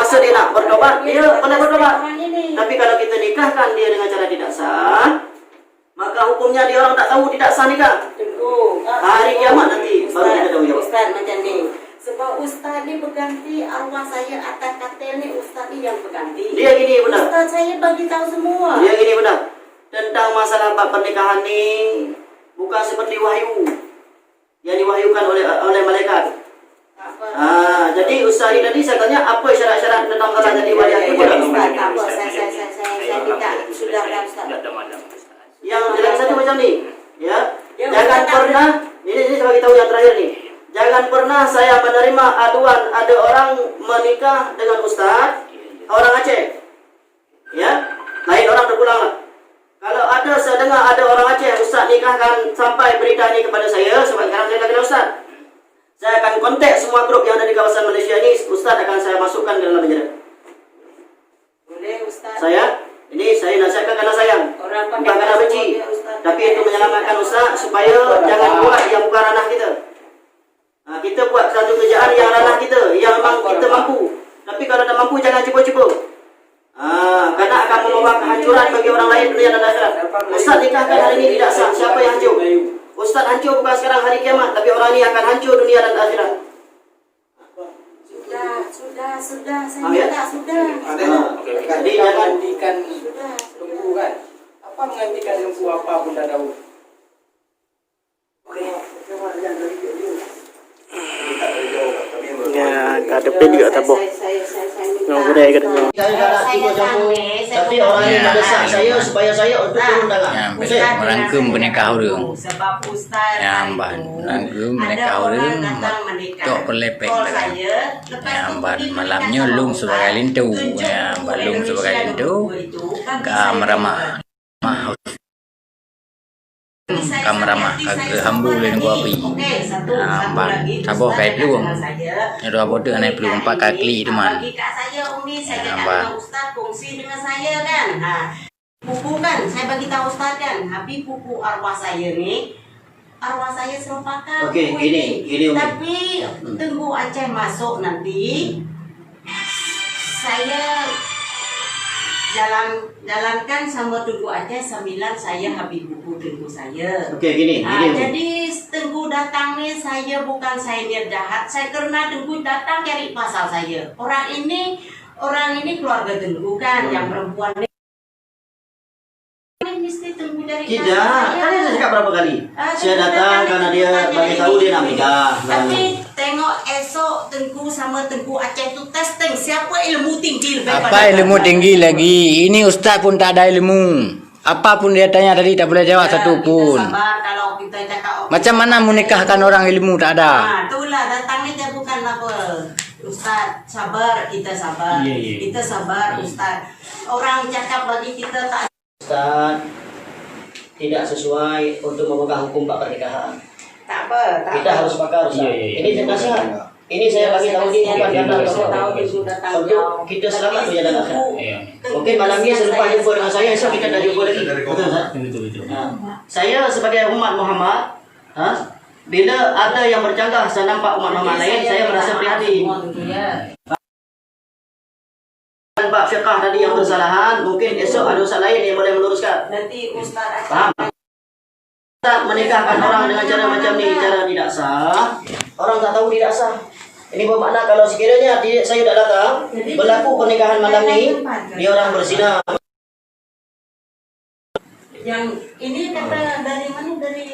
masa dia nak bertobat, dia boleh bertobat. Tapi kalau kita nikahkan dia dengan cara tidak sah, maka hukumnya dia orang tak tahu tidak sah nikah. Hari kiamat nanti baru kita tahu jawab. Ustaz macam ni. Sebab Ustaz ni berganti, arwah saya atas katil ni Ustaz ni yang berganti. Dia gini benar. Ustaz saya bagi tahu semua. Dia gini benar. Tentang masalah bab pernikahan ni bukan seperti wahyu yang diwahyukan oleh malaikat. Jadi Ustaz ni tadi saya tanya apa syarat-syarat tentang orang jadi wali hakim. Ustaz, tak apa. Saya minta sudah dah Ustaz. Yang jelas satu macam ni, ya. Jangan pernah, ini saya bagi tahu yang terakhir ni. Jangan pernah saya menerima aduan ada orang menikah dengan Ustaz, orang Aceh. Ya, lain orang terpulang lah. Kalau ada saya dengar ada orang Aceh, Ustaz nikahkan sampai berita ini kepada saya, sebab sekarang saya dah kenal Ustaz. Saya akan kontak semua grup yang ada di kawasan Malaysia ini, Ustaz akan saya masukkan ke dalam penjara. Boleh Ustaz. Saya nasihatkan karena sayang, bukan karena benci. Tapi itu menyelamatkan Ustaz supaya jangan buat yang bukan ranah kita. Kita buat satu kerjaan yang ranah kita, yang memang kita mampu. Tapi kalau tak mampu jangan cuba-cuba. Karena akan membawa kehancuran bagi orang lain dunia dan akhirat. Ustaz nikahkan hari ini tidak sah, siapa yang hancur? Ustaz hancur bukan sekarang hari kiamat, tapi orang ini akan hancur dunia dan akhirat. Sudah, saya minta sudah. Jadi jangan Gantikan lembu kan? Apa menggantikan lembu apa pun dah tahu. Ya, ada pen juga tak boh. Yang boleh kata. saya nak cuba campur, tapi orang ini mendesak saya supaya saya untuk turun tangan. Merangkum menikah orang. Sebab Ustaz merangkum menikah orang tok pelepek kan. Malamnya lung sebagai lintu, balung sebagai lintu, kameraman kameraman kagak hambu lain gua api. Saboh kayak peluang. Ya dua bodoh naik peluang 4 kali itu man. Ustaz kongsi dengan saya kan. Pupu kan, saya bagi tahu Ustaz kan. Habis pupu arwah saya ni, arwah saya serupakan. Okey, gini Umi. Tapi tunggu Aceh masuk nanti, saya jalankan sama tunggu Aceh sambilan saya habis buku tunggu saya. Okey, gini. Jadi tunggu datang ni saya bukan saya niat jahat, saya karena tunggu datang cari pasal saya. Orang ini keluarga tunggu kan, yang perempuan ni mesti tunggu dari Tidak, kan saya cakap berapa kali. Saya datang karena dia bagi tahu dia nak nikah. Tapi tengok esok Tengku sama Tengku Aceh tu testing siapa ilmu tinggi lebih Apa ilmu tinggi lagi? Ini ustaz pun tak ada ilmu. Apapun dia tanya tadi tak boleh jawab satu pun. Sabar kalau kita cakap. Macam mana menikahkan orang ilmu tak ada? Itulah datang ni dia bukan apa. Ustaz, sabar, kita sabar. Kita sabar, Ustaz. Orang cakap bagi kita tak. Ustaz tidak sesuai untuk memegang hukum bab pernikahan. Tak apa. Kita harus pakar Ustaz. Ini nasihat. Ini saya bagi tahu ini bukan karena untuk kita selamat di jalan akhirat. Mungkin malam ini selepas jumpa dengan saya, esok kita dah jumpa lagi. Betul tak? Saya sebagai umat Muhammad, bila ada yang bercanggah saya nampak umat Muhammad lain, saya merasa prihatin. Bab fiqah tadi yang bersalahan, mungkin esok ada ustaz lain yang boleh meluruskan. Nanti Ustaz Faham? Ustaz menikahkan orang dengan cara macam ni, cara tidak sah. Orang tak tahu tidak sah. Ini bermakna kalau sekiranya saya tak datang, berlaku pernikahan malam ni, dia orang berzina. yang ini kata dari mana? Dari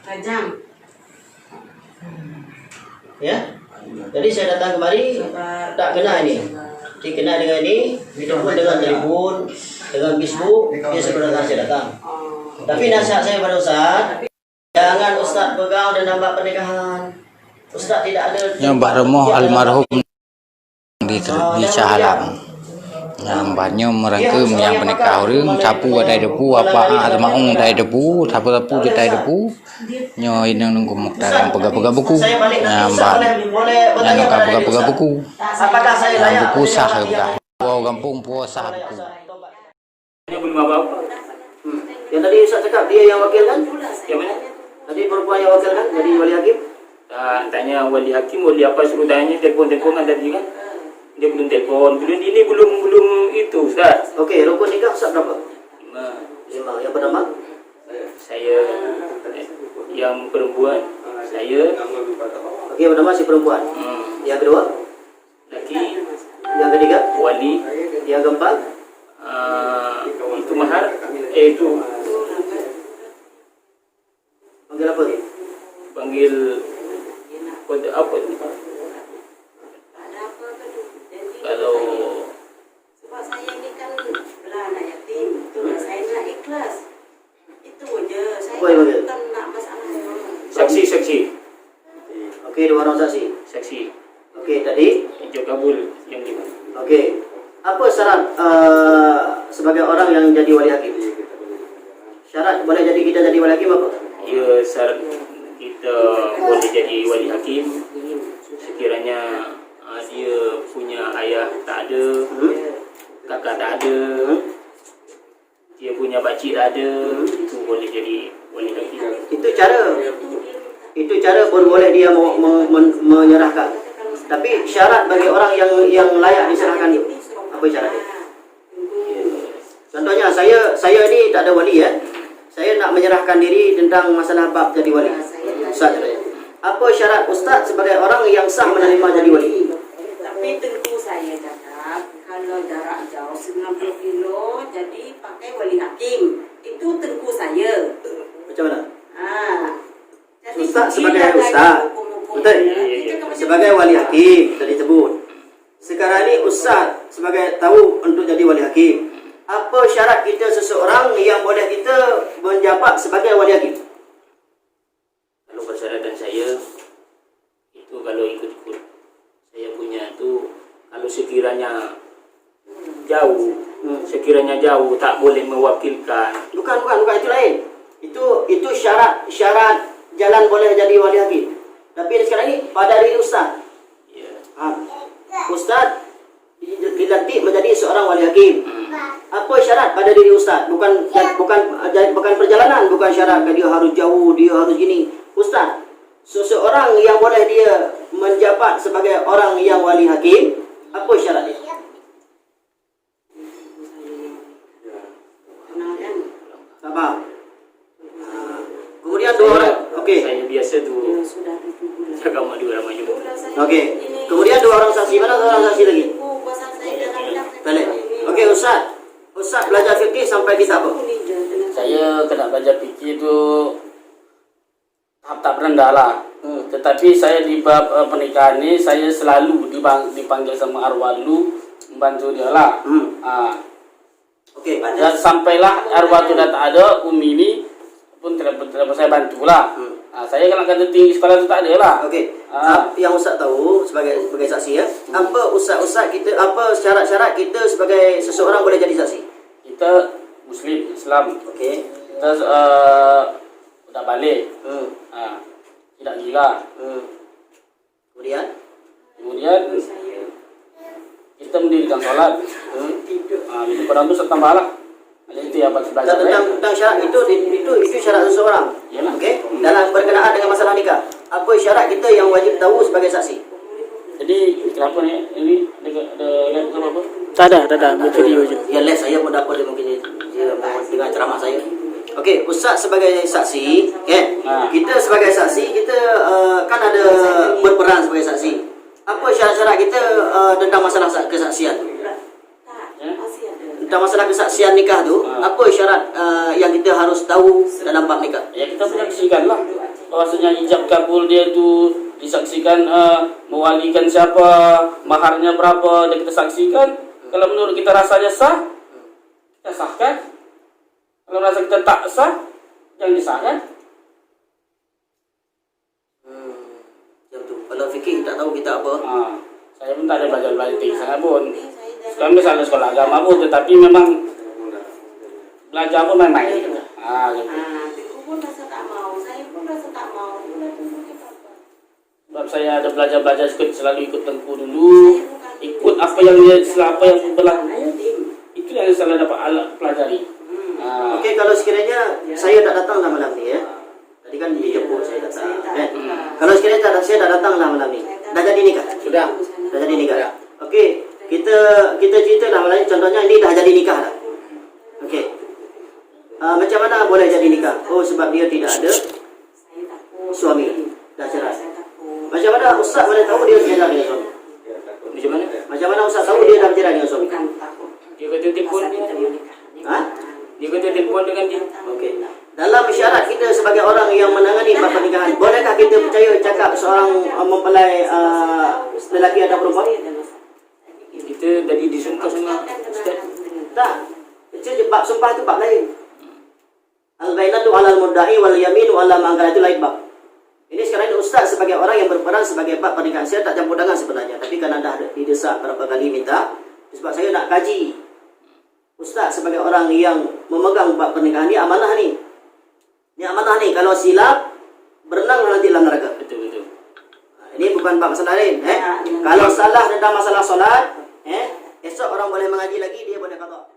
Kajang. Ya. Jadi saya datang kemari tak kena ini. Dikena dengan ini, ataupun dengan telefon, dengan Facebook, dia sebenarnya saya datang. Tapi nasihat saya pada Ustaz, jangan Ustaz pegang dan nambah pernikahan. Ustaz tidak ada. Yang Mbak Remoh almarhum di Shah Alam. Yang banyak merangkum yang menikah orang, sapu ada depu, apa ada maung ada depu, sapu-sapu kita ada depu. Nyo ini nunggu muktaran pegah-pegah buku. Yang Mbak yang nunggu pegah-pegah buku. Apakah saya layak? Buku sah juga. Puau kampung puau sah buku. Ini belum apa-apa. Yang tadi Ustaz cakap dia yang wakil kan? Yang mana? Tadi perempuan yang wakil kan? Jadi wali hakim. Tanya wali hakim, wali apa suruh tanya telefon-teleponan tadi kan? dia belum telepon, belum ini, belum itu, Ustaz. Okey, rukun nikah Ustaz berapa? 5. 5. Yang pertama? Saya yang perempuan, saya Okey, yang pertama si perempuan. Yang kedua? laki, Yang ketiga? wali, Yang keempat? itu mahar, itu Panggil apa tu? panggil kode apa tu? Kalau Sebab saya ini kan belah anak yatim, itulah saya nak ikhlas. Itu aja. Saya Apa yang panggil? bukan nak masalah. saksi, Okey, 2 orang saksi. saksi, Okey, tadi? ijab kabul yang 5. Okey. Apa syarat sebagai orang yang jadi wali hakim? Syarat boleh jadi kita jadi wali hakim apa? Ya, syarat kita boleh jadi wali hakim sekiranya dia punya ayah tak ada, kakak tak ada, dia punya pakcik tak ada, itu boleh jadi wali hakim. Itu cara boleh dia menyerahkan. Tapi syarat bagi orang yang layak diserahkan itu apa syaratnya? Contohnya saya ini tak ada wali ya. Saya nak menyerahkan diri tentang masalah bab jadi wali. Ustaz katanya. Apa syarat ustaz sebagai orang yang sah menerima jadi wali? Tapi tengku saya cakap kalau jarak jauh 90 kilo jadi pakai wali hakim. Itu tengku saya. Macam mana? Jadi Ustaz begini sebagai lagi ustaz. hukum-hukum. Betul. Kita kan Sebagai wali hakim tadi sebut. Sekarang ni ustaz sebagai tahu untuk jadi wali hakim. Apa syarat kita seseorang yang boleh kita menjabat sebagai wali hakim? Kalau persyaratan saya itu kalau ikut-ikut saya punya tu, kalau sekiranya jauh tak boleh mewakilkan. Bukan itu lain. Itu syarat jalan boleh jadi wali hakim. Tapi sekarang ni pada diri ustaz. Ya. Ustaz dilantik menjadi seorang wali hakim. Apa syarat pada diri ustaz? Bukan perjalanan, bukan syarat dia harus jauh, dia harus gini. Ustaz, seseorang yang boleh dia menjabat sebagai orang yang wali hakim, apa syarat dia? Tak faham. Kemudian 2 orang. Okey. Saya biasa tu jaga madu ramai juga. Okey. Kemudian 2 orang saksi. Mana 2 orang saksi lagi? Balik. Okey, Ustaz belajar fikih sampai kita apa? Saya kena belajar fikih tu tahap rendah lah. Tetapi saya di bab pernikahan ni saya selalu dipanggil sama arwah dulu membantu dia lah. Okey. Dan sampailah arwah tu dah tak ada, umi ni pun tidak saya bantulah. Saya kan kata tinggi sekolah tu tak ada lah. Okey. Yang ustaz tahu sebagai saksi ya. Apa ustaz kita, apa syarat-syarat kita sebagai seseorang boleh jadi saksi? Kita Muslim, Islam. Okey. Kita dah balik. Tidak gila. Kemudian kita mendirikan solat. Itu orang tu serta balak. Itu yang patut belajar. Tentang syarat itu syarat seseorang. Yalah. Okey. Dalam berkenaan dengan masalah nikah, apa syarat kita yang wajib tahu sebagai saksi? Jadi kenapa ni? Ini ada lihat ke apa? Tak ada, buat video je. Ya, saya pun dapat dia mungkin dia mau dengar ceramah saya. Okey, ustaz sebagai saksi, kita sebagai saksi kita kan ada berperan sebagai saksi. Apa syarat-syarat kita tentang masalah kesaksian? Tentang masalah kesaksian nikah tu, apa syarat yang kita harus tahu dalam bab nikah? Ya kita menyaksikan lah bahwasanya ijab kabul dia tu disaksikan, mewalikan siapa, maharnya berapa, dan kita saksikan. Kalau menurut kita rasanya sah, kita sahkan. Kalau rasa kita tak sah, jangan disahkan. Macam tu. Kalau fikir tak tahu kita apa. Saya pun tak ada belajar tinggi sangat pun. Sekarang misalnya sekolah agama pun, tetapi memang belajar pun main-main. Gitu. Tengku pun rasa tak mau, saya pun rasa tak mau. Sebab saya ada belajar selalu ikut Tengku dulu, ikut apa yang berlaku. Itu yang saya dapat pelajari. Okey, kalau sekiranya saya tak datanglah malam ni ya. Tadi kan dijemput saya datang. Kalau sekiranya saya tak datanglah malam ni. Dah jadi nikah? Sudah. Dah jadi nikah. Okey, kita cerita lah, contohnya ini dah jadi nikah dah. Okey. Macam mana boleh jadi nikah? Oh, sebab dia tidak ada suami, dah cerai. Macam mana ustaz boleh tahu dia bercerai dengan suami? Macam mana? Macam mana ustaz tahu dia dah bercerai dengan suami? Dia kata telefon. Ha? Dia kata telefon dengan dia. Okey. Dalam syarat kita sebagai orang yang menangani bab pernikahan, bolehkah kita percaya cakap seorang mempelai lelaki atau perempuan? Kita tadi disumpah sama ustaz. Tak. Itu bab sumpah tu bab lain. Al-bainatu 'alal mudda'i wal yaminu 'ala man ankara, itu lain bab. Ini sekarang ini ustaz sebagai orang yang berperan sebagai bab pernikahan. Saya tak campur tangan sebenarnya, tapi kerana dah didesak berapa kali minta, sebab saya nak kaji. Ustaz sebagai orang yang memegang bab pernikahan ni amanah ni. Ni amanah ni, kalau silap berenang nanti dalam neraka. Betul. Ini bukan bab masalah lain. Kalau salah tentang masalah solat, esok orang boleh mengaji lagi, dia boleh qada.